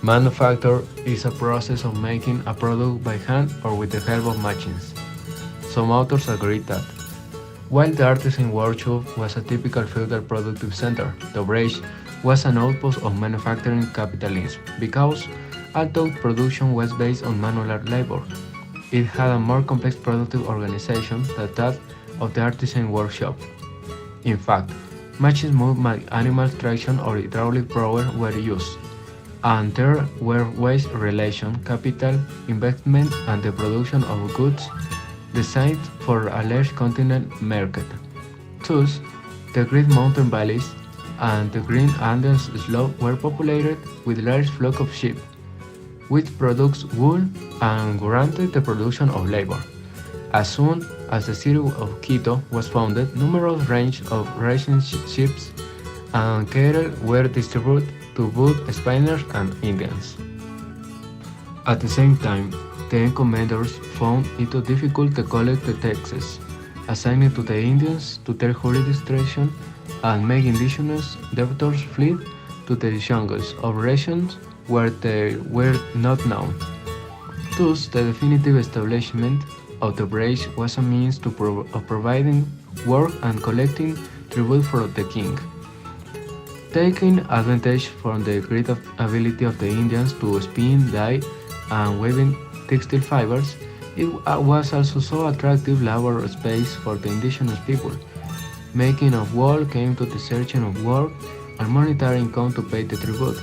Manufacture is a process of making a product by hand or with the help of machines. Some authors agree that, while the artisan workshop was a typical feudal productive center, the Brage was an outpost of manufacturing capitalism because, although production was based on manual labor, it had a more complex productive organization than that of the artisan workshop. In fact, machines moved by animal traction or hydraulic power were used, and there were wage relation, capital, investment, and the production of goods designed for a large continent market. Thus, the great mountain valleys and the green Andes slopes were populated with large flocks of sheep, which produced wool and guaranteed the production of labor. As soon as the city of Quito was founded, numerous range of ration ships and cattle were distributed to both Spaniards and Indians. At the same time, the encommenders found it difficult to collect the taxes assigned to the Indians to their jurisdiction and make indigenous debtors flee to the jungles of regions where they were not known. Thus, the definitive establishment of the British was a means of providing work and collecting tribute from the king. Taking advantage from the great ability of the Indians to spin, dye, and weaving textile fibers, it was also so attractive labor space for the indigenous people. Making of wool came to the searching of work and monetary income to pay the tribute,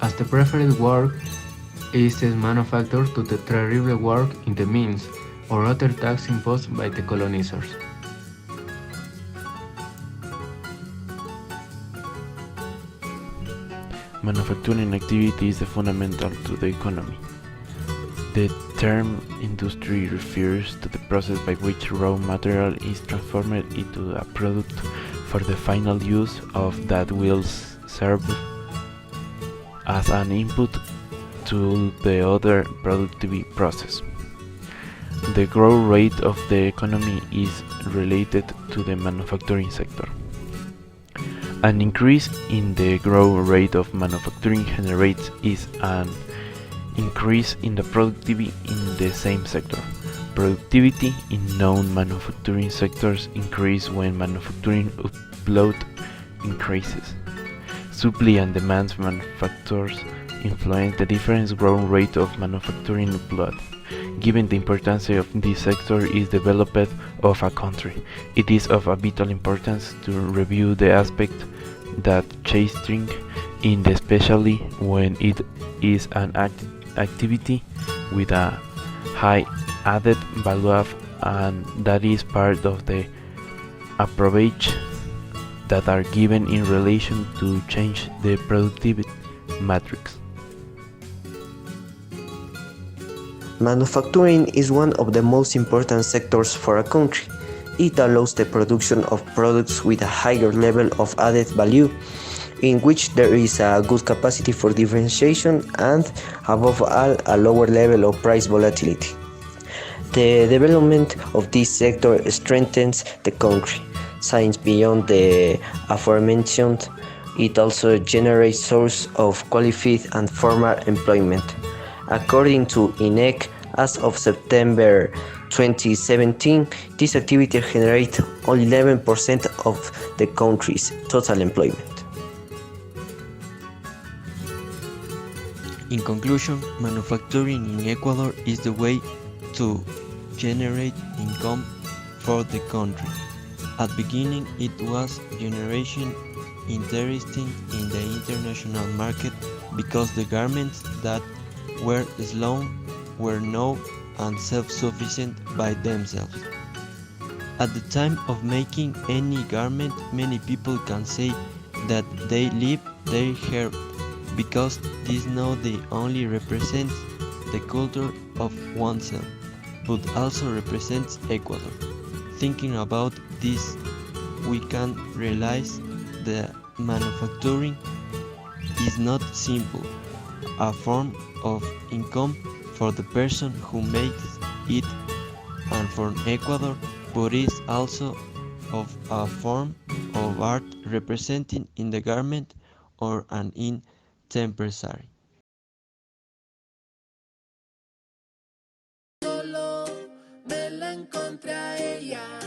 as the preferred work is manufactured to the terrible work in the mines or other tax imposed by the colonizers. Manufacturing activity is the fundamental to the economy. The term industry refers to the process by which raw material is transformed into a product for the final use of that will serve as an input to the other productive process. The growth rate of the economy is related to the manufacturing sector. An increase in the growth rate of manufacturing generates is an increase in the productivity in the same sector. Productivity in non-manufacturing sectors increases when manufacturing output increases. Supply and demand factors influence the different growth rate of manufacturing output. Given the importance of this sector is developed of a country, it is of a vital importance to review the aspect that chasing in the especially when it is an activity with a high added value and that is part of the approach that are given in relation to change the productivity matrix. Manufacturing is one of the most important sectors for a country. It allows the production of products with a higher level of added value, in which there is a good capacity for differentiation and, above all, a lower level of price volatility. The development of this sector strengthens the country, since beyond the aforementioned, it also generates sources of qualified and formal employment. According to INEC, as of September 2017, this activity generates only 11% of the country's total employment. In conclusion, manufacturing in Ecuador is the way to generate income for the country. At beginning, it was generation interesting in the international market because the garments that were slow were known and self-sufficient by themselves. At the time of making any garment, many people can say that they live their hair because this not only represents the culture of oneself, but also represents Ecuador. Thinking about this, we can realize that manufacturing is not simple, a form of income for the person who makes it and for Ecuador, but is also of a form of art representing in the garment or an in temporary. nada en contra de ella.